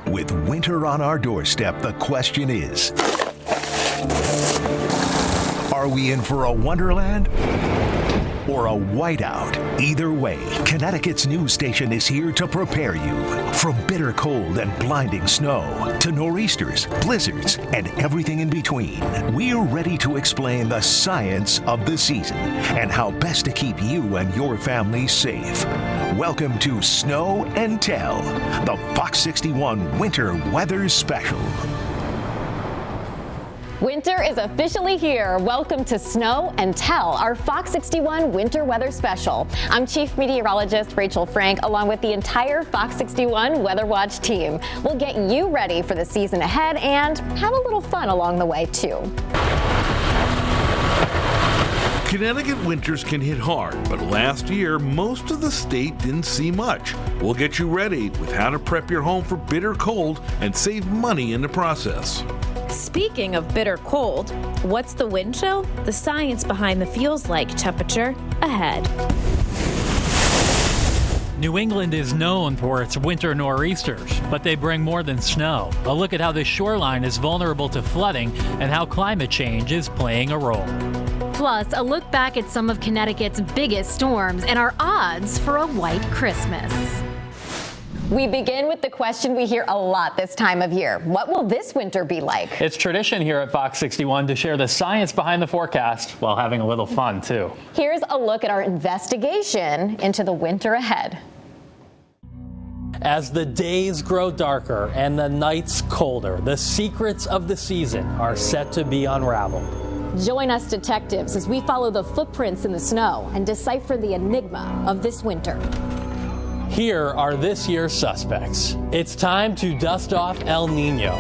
With winter on our doorstep, the question is, are we in for a wonderland or a whiteout? Either way, Connecticut's news station is here to prepare you. From bitter cold and blinding snow to nor'easters, blizzards, and everything in between, we're ready to explain the science of the season and how best to keep you and your family safe. Welcome to Snow and Tell, the FOX61 Winter Weather Special. Winter is officially here. Welcome to Snow and Tell, our FOX61 Winter Weather Special. I'm Chief Meteorologist Rachel Frank, along with the entire FOX61 Weather Watch team. We'll get you ready for the season ahead and have a little fun along the way, too. Connecticut winters can hit hard, but last year, most of the state didn't see much. We'll get you ready with how to prep your home for bitter cold and save money in the process. Speaking of bitter cold, what's the wind chill? The science behind the feels like temperature ahead. New England is known for its winter nor'easters, but they bring more than snow. A look at how the shoreline is vulnerable to flooding and how climate change is playing a role. Plus, a look back at some of Connecticut's biggest storms and our odds for a white Christmas. We begin with the question we hear a lot this time of year. What will this winter be like? It's tradition here at FOX61 to share the science behind the forecast while having a little fun, too. Here's a look at our investigation into the winter ahead. As the days grow darker and the nights colder, the secrets of the season are set to be unraveled. Join us, detectives, as we follow the footprints in the snow and decipher the enigma of this winter. Here are this year's suspects. It's time to dust off El Nino.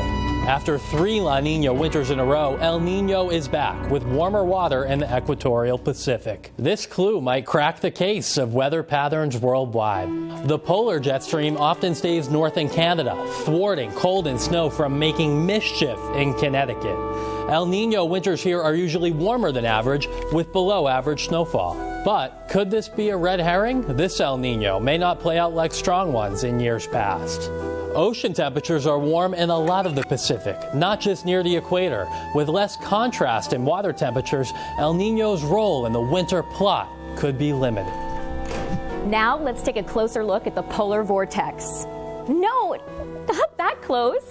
After 3 La Nina winters in a row, El Nino is back with warmer water in the equatorial Pacific. This clue might crack the case of weather patterns worldwide. The polar jet stream often stays north in Canada, thwarting cold and snow from making mischief in Connecticut. El Nino winters here are usually warmer than average, with below average snowfall. But could this be a red herring? This El Nino may not play out like strong ones in years past. Ocean temperatures are warm in a lot of the Pacific, not just near the equator. With less contrast in water temperatures, El Nino's role in the winter plot could be limited. Now let's take a closer look at the polar vortex. No, not that close.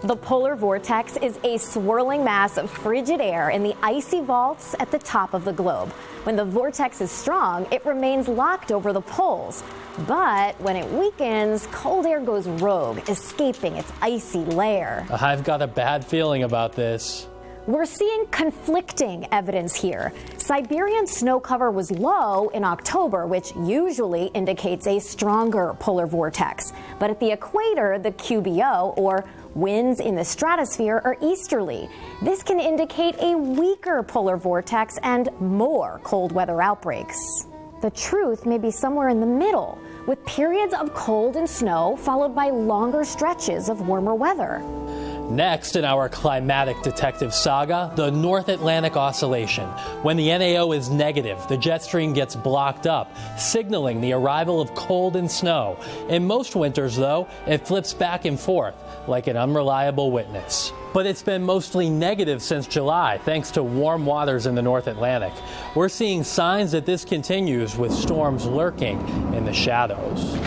The polar vortex is a swirling mass of frigid air in the icy vaults at the top of the globe. When the vortex is strong, it remains locked over the poles. But when it weakens, cold air goes rogue, escaping its icy lair. I've got a bad feeling about this. We're seeing conflicting evidence here. Siberian snow cover was low in October, which usually indicates a stronger polar vortex. But at the equator, the QBO, or winds in the stratosphere, are easterly. This can indicate a weaker polar vortex and more cold weather outbreaks. The truth may be somewhere in the middle, with periods of cold and snow followed by longer stretches of warmer weather. Next in our climatic detective saga, the North Atlantic Oscillation. When the NAO is negative, the jet stream gets blocked up, signaling the arrival of cold and snow. In most winters, though, it flips back and forth, like an unreliable witness. But it's been mostly negative since July, thanks to warm waters in the North Atlantic. We're seeing signs that this continues, with storms lurking in the shadows.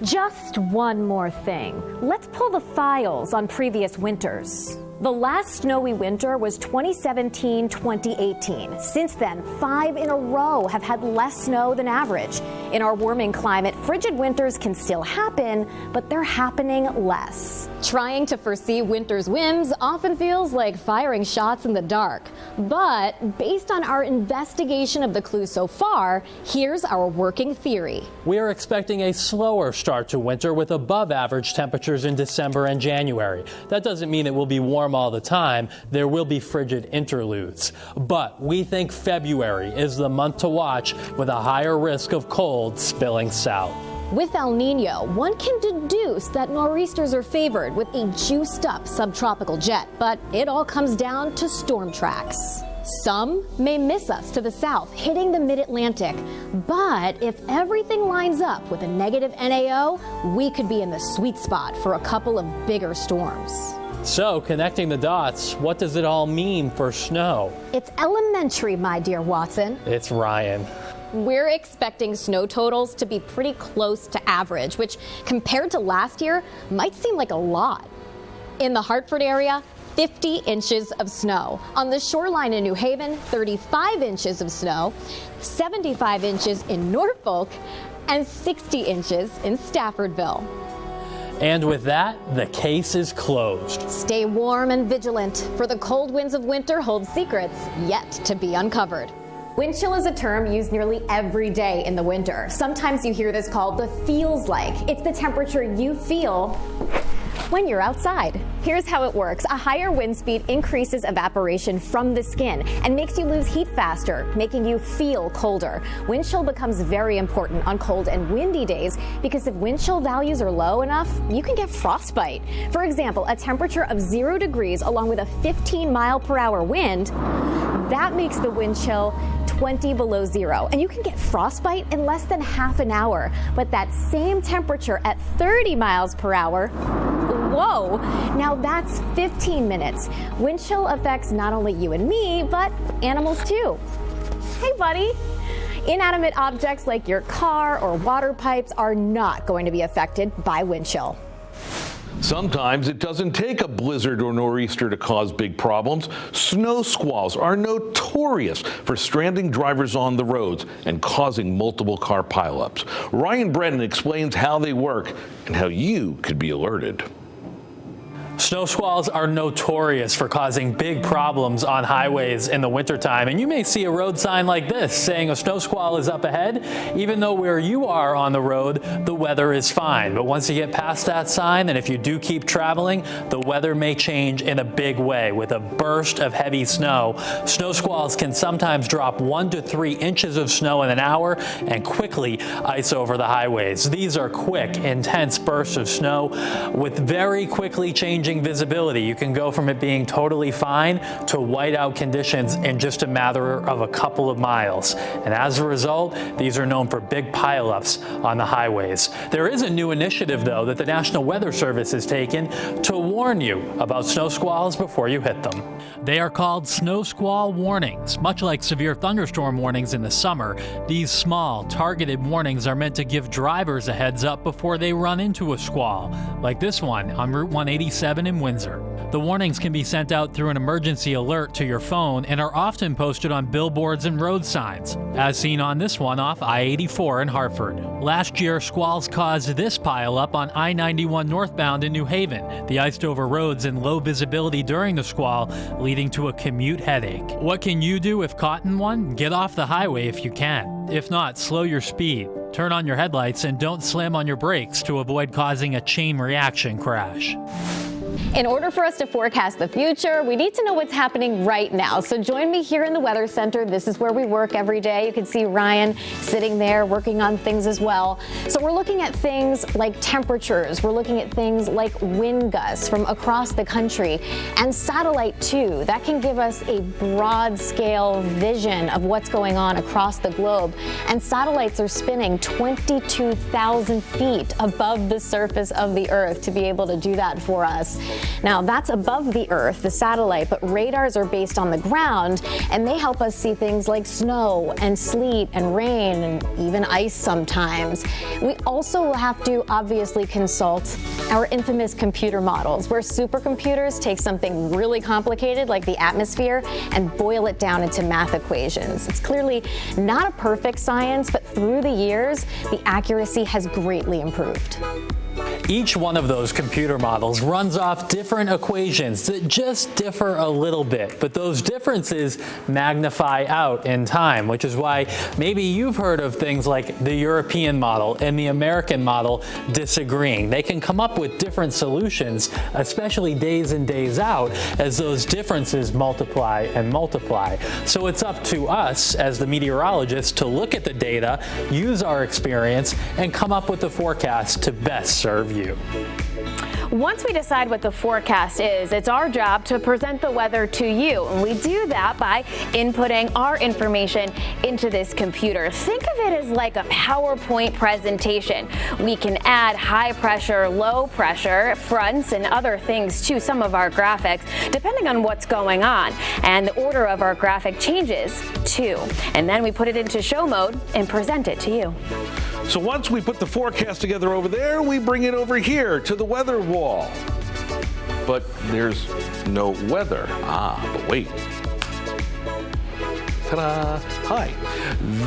Just one more thing. Let's pull the files on previous winters. The last snowy winter was 2017-2018. Since then, 5 in a row have had less snow than average. In our warming climate, frigid winters can still happen, but they're happening less. Trying to foresee winter's whims often feels like firing shots in the dark. But based on our investigation of the clues so far, here's our working theory. We are expecting a slower start to winter with above average temperatures in December and January. That doesn't mean it will be warm all the time. There will be frigid interludes. But we think February is the month to watch, with a higher risk of cold spilling south. With El Nino, one can deduce that nor'easters are favored with a juiced-up subtropical jet, but it all comes down to storm tracks. Some may miss us to the south, hitting the mid-Atlantic. But if everything lines up with a negative NAO, we could be in the sweet spot for a couple of bigger storms. So, connecting the dots, what does it all mean for snow? It's elementary, my dear Watson. It's Ryan. We're expecting snow totals to be pretty close to average, which compared to last year might seem like a lot. In the Hartford area, 50 inches of snow. On the shoreline in New Haven, 35 inches of snow, 75 inches in Norfolk, and 60 inches in Staffordville. And with that, the case is closed. Stay warm and vigilant, for the cold winds of winter hold secrets yet to be uncovered. Wind chill is a term used nearly every day in the winter. Sometimes you hear this called the feels like. It's the temperature you feel when you're outside. Here's how it works. A higher wind speed increases evaporation from the skin and makes you lose heat faster, making you feel colder. Wind chill becomes very important on cold and windy days because if wind chill values are low enough, you can get frostbite. For example, a temperature of 0 degrees along with a 15-mile-per-hour wind, that makes the wind chill 20 below zero, and you can get frostbite in less than half an hour. But that same temperature at 30 miles per hour, whoa, now that's 15 minutes. Wind chill affects not only you and me, but animals too. Hey, buddy. Inanimate objects like your car or water pipes are not going to be affected by wind chill. Sometimes it doesn't take a blizzard or nor'easter to cause big problems. Snow squalls are notorious for stranding drivers on the roads and causing multiple car pileups. Ryan Brennan explains how they work and how you could be alerted. Snow squalls are notorious for causing big problems on highways in the wintertime, and you may see a road sign like this saying a snow squall is up ahead, even though where you are on the road, the weather is fine. But once you get past that sign, and if you do keep traveling, the weather may change in a big way. With a burst of heavy snow, snow squalls can sometimes drop 1 to 3 inches of snow in an hour and quickly ice over the highways. These are quick, intense bursts of snow with very quickly changing visibility. You can go from it being totally fine to whiteout conditions in just a matter of a couple of miles. And as a result, these are known for big pileups on the highways. There is a new initiative, though, that the National Weather Service has taken to warn you about snow squalls before you hit them. They are called snow squall warnings. Much like severe thunderstorm warnings in the summer, these small, targeted warnings are meant to give drivers a heads up before they run into a squall, like this one on Route 187 in Windsor. The warnings can be sent out through an emergency alert to your phone and are often posted on billboards and road signs, as seen on this one off I-84 in Hartford. Last year, squalls caused this pileup on I-91 northbound in New Haven. The iced over roads and low visibility during the squall, leading to a commute headache. What can you do if caught in one? Get off the highway if you can. If not, slow your speed. Turn on your headlights and don't slam on your brakes to avoid causing a chain reaction crash. In order for us to forecast the future, we need to know what's happening right now. So join me here in the Weather Center. This is where we work every day. You can see Ryan sitting there working on things as well. So we're looking at things like temperatures. We're looking at things like wind gusts from across the country and satellite too. That can give us a broad scale vision of what's going on across the globe. And satellites are spinning 22,000 feet above the surface of the Earth to be able to do that for us. Now, that's above the Earth, the satellite, but radars are based on the ground, and they help us see things like snow and sleet and rain and even ice sometimes. We also have to obviously consult our infamous computer models, where supercomputers take something really complicated like the atmosphere and boil it down into math equations. It's clearly not a perfect science, but through the years, the accuracy has greatly improved. Each one of those computer models runs off different equations that just differ a little bit, but those differences magnify out in time, which is why maybe you've heard of things like the European model and the American model disagreeing. They can come up with different solutions, especially days in, days out, as those differences multiply and multiply. So it's up to us as the meteorologists to look at the data, use our experience, and come up with the forecast to best serve you. Once we decide what the forecast is, it's our job to present the weather to you. And we do that by inputting our information into this computer. Think of it as like a PowerPoint presentation. We can add high pressure, low pressure, fronts, and other things to some of our graphics, depending on what's going on. And the order of our graphic changes too. And then we put it into show mode and present it to you. So once we put the forecast together over there, we bring it over here to the weather wall. But there's no weather. But wait. Ta-da! Hi.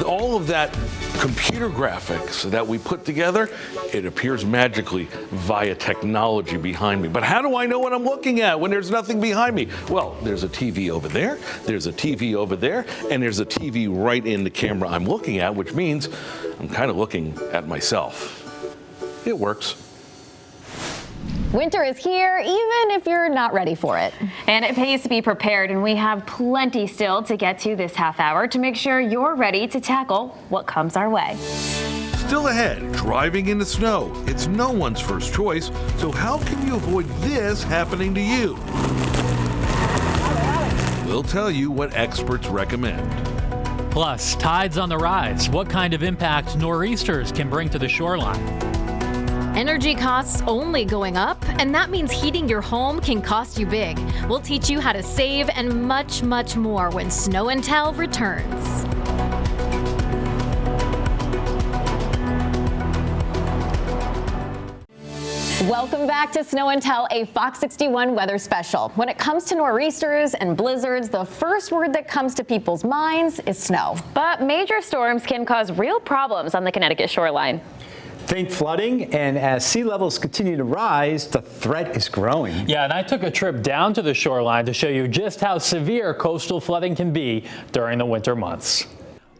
All of that computer graphics that we put together, it appears magically via technology behind me. But how do I know what I'm looking at when there's nothing behind me? Well, there's a TV over there, there's a TV over there, and there's a TV right in the camera I'm looking at, which means I'm kind of looking at myself. It works. Winter is here, even if you're not ready for it. And it pays to be prepared, and we have plenty still to get to this half hour to make sure you're ready to tackle what comes our way. Still ahead, driving in the snow. It's no one's first choice, so how can you avoid this happening to you? We'll tell you what experts recommend. Plus, tides on the rise. What kind of impact nor'easters can bring to the shoreline? Energy costs only going up, and that means heating your home can cost you big. We'll teach you how to save and much, much more when Snow and Tell returns. Welcome back to Snow and Tell, a FOX61 weather special. When it comes to nor'easters and blizzards, the first word that comes to people's minds is snow. But major storms can cause real problems on the Connecticut shoreline. Think flooding, and as sea levels continue to rise, the threat is growing. Yeah, and I took a trip down to the shoreline to show you just how severe coastal flooding can be during the winter months.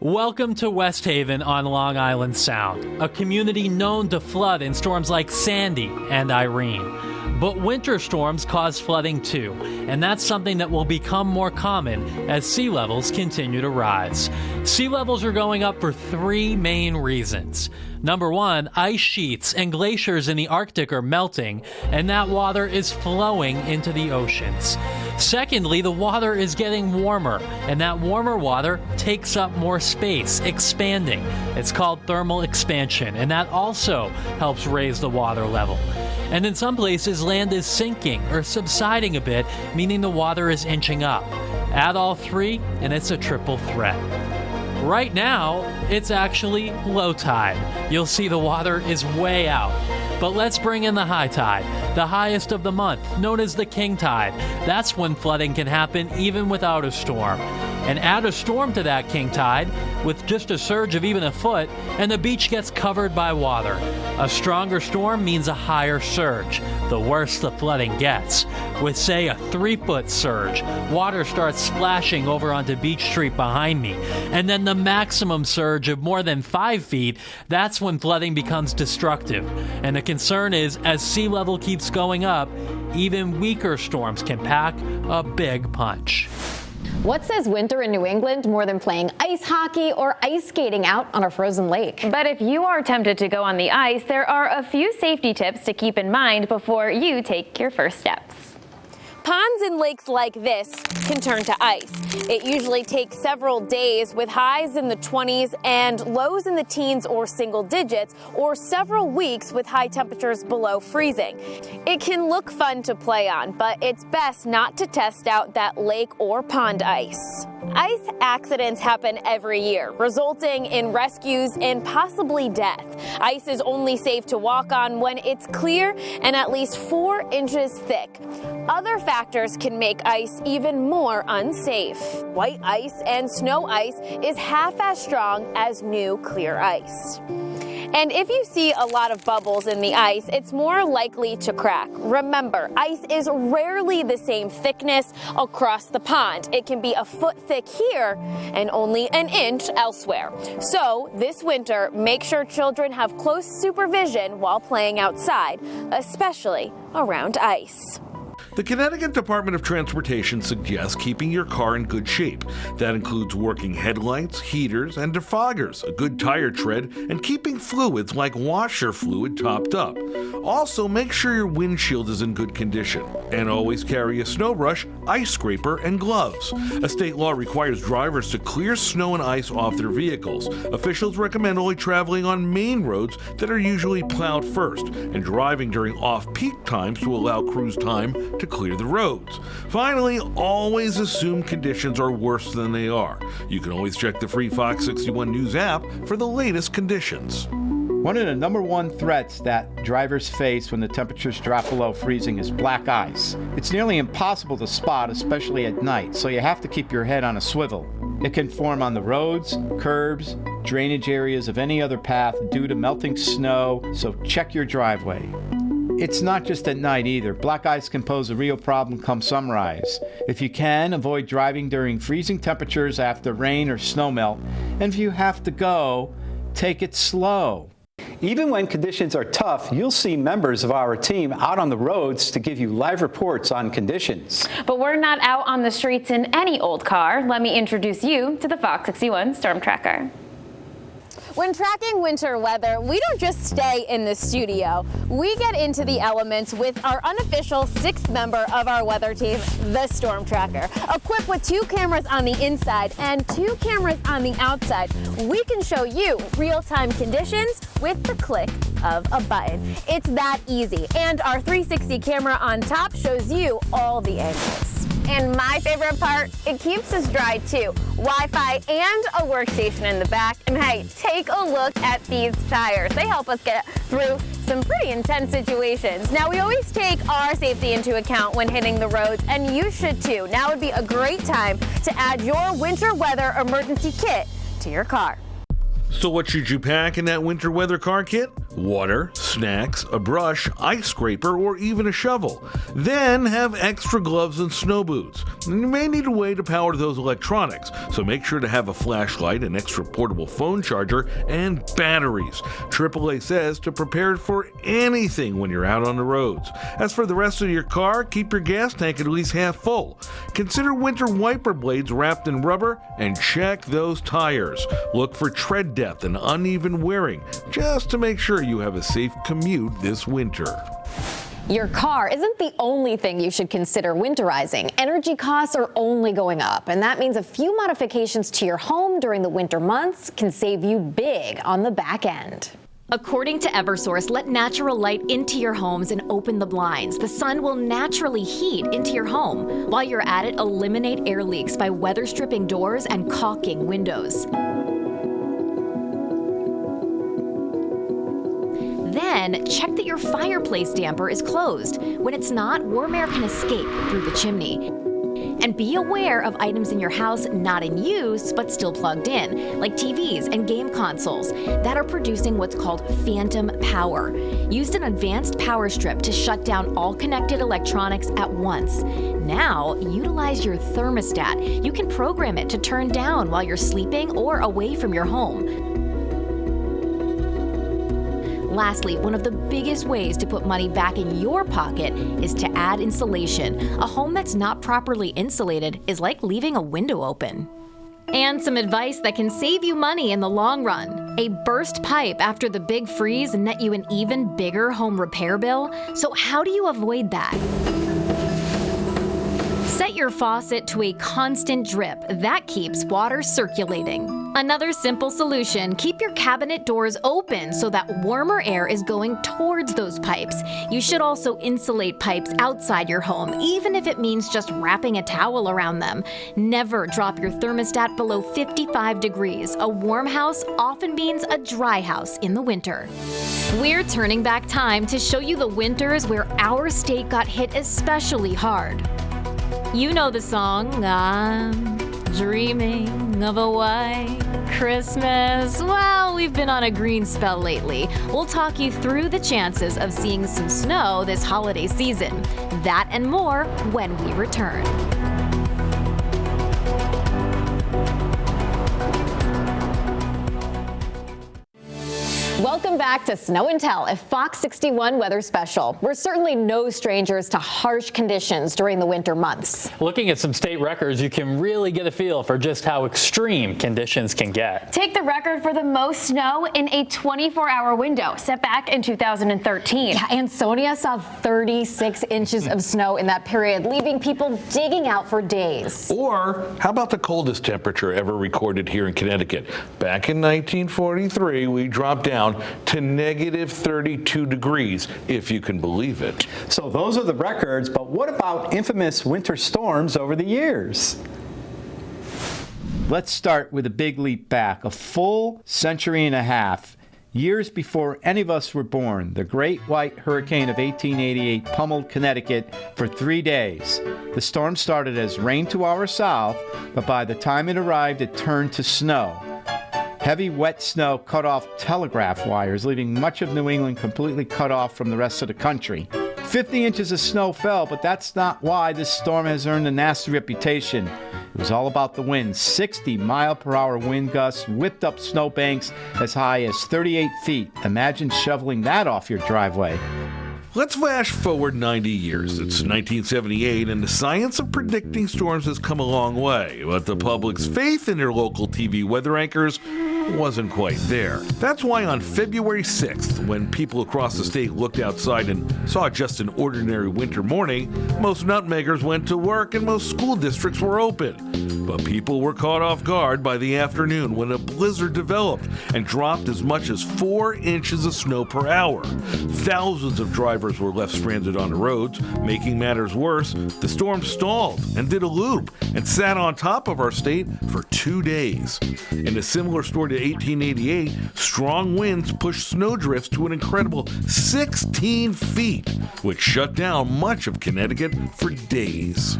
Welcome to West Haven on Long Island Sound, a community known to flood in storms like Sandy and Irene. But winter storms cause flooding too, and that's something that will become more common as sea levels continue to rise. Sea levels are going up for three main reasons. Number one, ice sheets and glaciers in the Arctic are melting, and that water is flowing into the oceans. Secondly, the water is getting warmer, and that warmer water takes up more space, expanding. It's called thermal expansion, and that also helps raise the water level. And in some places, land is sinking or subsiding a bit, meaning the water is inching up. Add all three, and it's a triple threat. Right now, it's actually low tide. You'll see the water is way out. But let's bring in the high tide, the highest of the month, known as the king tide. That's when flooding can happen even without a storm. And add a storm to that king tide with just a surge of even a foot, and the beach gets covered by water. A stronger storm means a higher surge, the worse the flooding gets. With, say, a 3-foot surge, water starts splashing over onto Beach Street behind me. And then the maximum surge of more than 5 feet, that's when flooding becomes destructive. And the concern is, as sea level keeps going up, even weaker storms can pack a big punch. What says winter in New England more than playing ice hockey or ice skating out on a frozen lake? But if you are tempted to go on the ice, there are a few safety tips to keep in mind before you take your first steps. Ponds and lakes like this can turn to ice. It usually takes several days with highs in the 20s and lows in the teens or single digits, or several weeks with high temperatures below freezing. It can look fun to play on, but it's best not to test out that lake or pond ice. Ice accidents happen every year, resulting in rescues and possibly death. Ice is only safe to walk on when it's clear and at least 4 inches thick. Other factors can make ice even more unsafe. White ice and snow ice is half as strong as new clear ice. And if you see a lot of bubbles in the ice, it's more likely to crack. Remember, ice is rarely the same thickness across the pond. It can be a foot thick here and only an inch elsewhere. So this winter, make sure children have close supervision while playing outside, especially around ice. The Connecticut Department of Transportation suggests keeping your car in good shape. That includes working headlights, heaters, and defoggers, a good tire tread, and keeping fluids like washer fluid topped up. Also, make sure your windshield is in good condition. And always carry a snow brush, ice scraper, and gloves. A state law requires drivers to clear snow and ice off their vehicles. Officials recommend only traveling on main roads that are usually plowed first, and driving during off-peak times to allow crews time to clear the roads. Finally, always assume conditions are worse than they are. You can always check the free FOX61 News app for the latest conditions. One of the number one threats that drivers face when the temperatures drop below freezing is black ice. It's nearly impossible to spot, especially at night, so you have to keep your head on a swivel. It can form on the roads, curbs, drainage areas of any other path due to melting snow, so check your driveway. It's not just at night either. Black ice can pose a real problem come sunrise. If you can, avoid driving during freezing temperatures after rain or snowmelt, and if you have to go, take it slow. Even when conditions are tough, you'll see members of our team out on the roads to give you live reports on conditions. But we're not out on the streets in any old car. Let me introduce you to the FOX61 Storm Tracker. When tracking winter weather, we don't just stay in the studio. We get into the elements with our unofficial sixth member of our weather team, the Storm Tracker. Equipped with 2 cameras on the inside and 2 cameras on the outside, we can show you real-time conditions with the click of a button. It's that easy. And our 360 camera on top shows you all the angles. And my favorite part, it keeps us dry too. Wi-Fi and a workstation in the back. And hey, take a look at these tires. They help us get through some pretty intense situations. Now, we always take our safety into account when hitting the roads, and you should too. Now would be a great time to add your winter weather emergency kit to your car. So what should you pack in that winter weather car kit? Water, snacks, a brush, ice scraper, or even a shovel. Then have extra gloves and snow boots. And you may need a way to power those electronics, so make sure to have a flashlight, an extra portable phone charger, and batteries. AAA says to prepare for anything when you're out on the roads. As for the rest of your car, keep your gas tank at least half full. Consider winter wiper blades wrapped in rubber, and check those tires. Look for tread depth and uneven wearing, just to make sure you have a safe commute this winter. Your car isn't the only thing you should consider winterizing. Energy costs are only going up, and that means a few modifications to your home during the winter months can save you big on the back end. According to Eversource, let natural light into your homes and open the blinds. The sun will naturally heat into your home. While you're at it, eliminate air leaks by weather stripping doors and caulking windows. Then, check that your fireplace damper is closed. When it's not, warm air can escape through the chimney. And be aware of items in your house not in use but still plugged in, like TVs and game consoles that are producing what's called phantom power. Use an advanced power strip to shut down all connected electronics at once. Now, utilize your thermostat. You can program it to turn down while you're sleeping or away from your home. Lastly, one of the biggest ways to put money back in your pocket is to add insulation. A home that's not properly insulated is like leaving a window open. And some advice that can save you money in the long run. A burst pipe after the big freeze net you an even bigger home repair bill. So how do you avoid that? Set your faucet to a constant drip. That keeps water circulating. Another simple solution, keep your cabinet doors open so that warmer air is going towards those pipes. You should also insulate pipes outside your home, even if it means just wrapping a towel around them. Never drop your thermostat below 55 degrees. A warm house often means a dry house in the winter. We're turning back time to show you the winters where our state got hit especially hard. You know the song, I'm dreaming of a white Christmas. Well, we've been on a green spell lately. We'll talk you through the chances of seeing some snow this holiday season. That and more when we return. Welcome Welcome back to Snow and Tell, a FOX61 weather special. We're certainly no strangers to harsh conditions during the winter months. Looking at some state records, you can really get a feel for just how extreme conditions can get. Take the record for the most snow in a 24-hour window, set back in 2013. Yeah, Ansonia saw 36 inches of snow in that period, leaving people digging out for days. Or how about the coldest temperature ever recorded here in Connecticut? Back in 1943, we dropped down to negative 32 degrees, if you can believe it. So those are the records, but what about infamous winter storms over the years? Let's start with a big leap back, a full century and a half. Years before any of us were born, the Great White Hurricane of 1888 pummeled Connecticut for 3 days. The storm started as rain to our south, but by the time it arrived, it turned to snow. Heavy, wet snow cut off telegraph wires, leaving much of New England completely cut off from the rest of the country. 50 inches of snow fell, but that's not why this storm has earned a nasty reputation. It was all about the wind. 60-mile-per-hour wind gusts whipped up snowbanks as high as 38 feet. Imagine shoveling that off your driveway. Let's flash forward 90 years. It's 1978, and the science of predicting storms has come a long way, but the public's faith in their local TV weather anchors wasn't quite there. That's why on February 6th, when people across the state looked outside and saw just an ordinary winter morning, most nutmeggers went to work and most school districts were open. But people were caught off guard by the afternoon when a blizzard developed and dropped as much as 4 inches of snow per hour. Thousands of drivers were left stranded on the roads. Making matters worse, the storm stalled and did a loop and sat on top of our state for 2 days. In a similar story to 1888, strong winds pushed snowdrifts to an incredible 16 feet, which shut down much of Connecticut for days.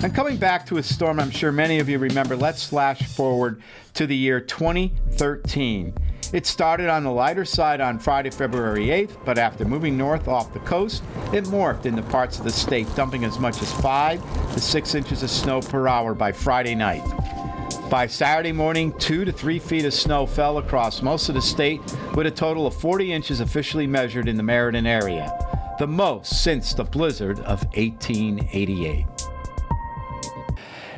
And coming back to a storm I'm sure many of you remember, let's flash forward to the year 2013. It started on the lighter side on Friday, February 8th, but after moving north off the coast, it morphed into parts of the state, dumping as much as 5 to 6 inches of snow per hour by Friday night. By Saturday morning, 2 to 3 feet of snow fell across most of the state, with a total of 40 inches officially measured in the Meriden area, the most since the blizzard of 1888.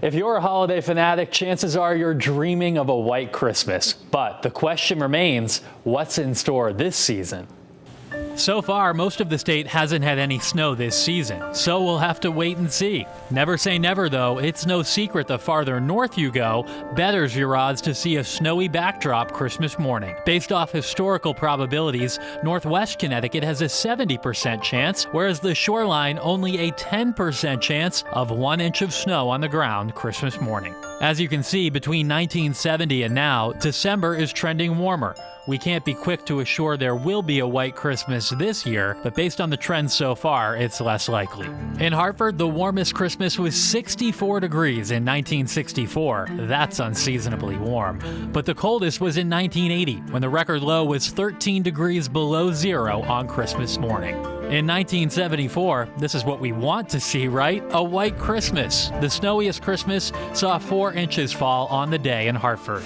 If you're a holiday fanatic, chances are you're dreaming of a white Christmas. But the question remains, what's in store this season? So far, most of the state hasn't had any snow this season, so we'll have to wait and see. Never say never, though. It's no secret the farther north you go, better's your odds to see a snowy backdrop Christmas morning. Based off historical probabilities, northwest Connecticut has a 70% chance, whereas the shoreline only a 10% chance of 1 inch of snow on the ground Christmas morning. As you can see, between 1970 and now, December is trending warmer. We can't be quick to assure there will be a white Christmas this year, but based on the trends so far, it's less likely. In Hartford, the warmest Christmas was 64 degrees in 1964. That's unseasonably warm. But the coldest was in 1980, when the record low was 13 degrees below zero on Christmas morning. In 1974, this is what we want to see, right? A white Christmas. The snowiest Christmas saw 4 inches fall on the day in Hartford.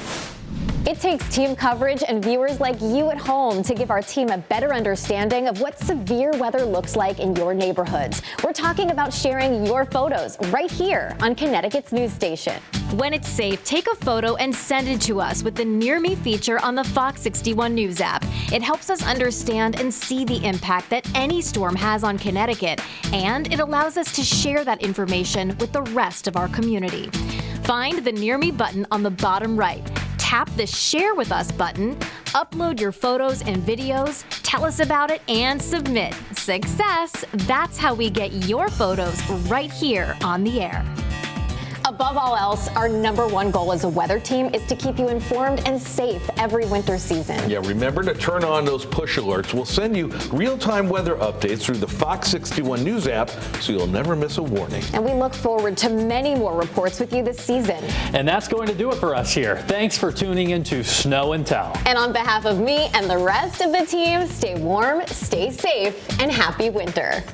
It takes team coverage and viewers like you at home to give our team a better understanding of what severe weather looks like in your neighborhoods. We're talking about sharing your photos right here on Connecticut's news station. When it's safe, take a photo and send it to us with the Near Me feature on the FOX61 News app. It helps us understand and see the impact that any storm has on Connecticut, and it allows us to share that information with the rest of our community. Find the Near Me button on the bottom right. Tap the Share With Us button, upload your photos and videos, tell us about it, and submit. Success! That's how we get your photos right here on the air. Above all else, our #1 goal as a weather team is to keep you informed and safe every winter season. Yeah, remember to turn on those push alerts. We'll send you real-time weather updates through the FOX61 News app, so you'll never miss a warning. And we look forward to many more reports with you this season. And that's going to do it for us here. Thanks for tuning in to Snow and Tell. And on behalf of me and the rest of the team, stay warm, stay safe, and happy winter.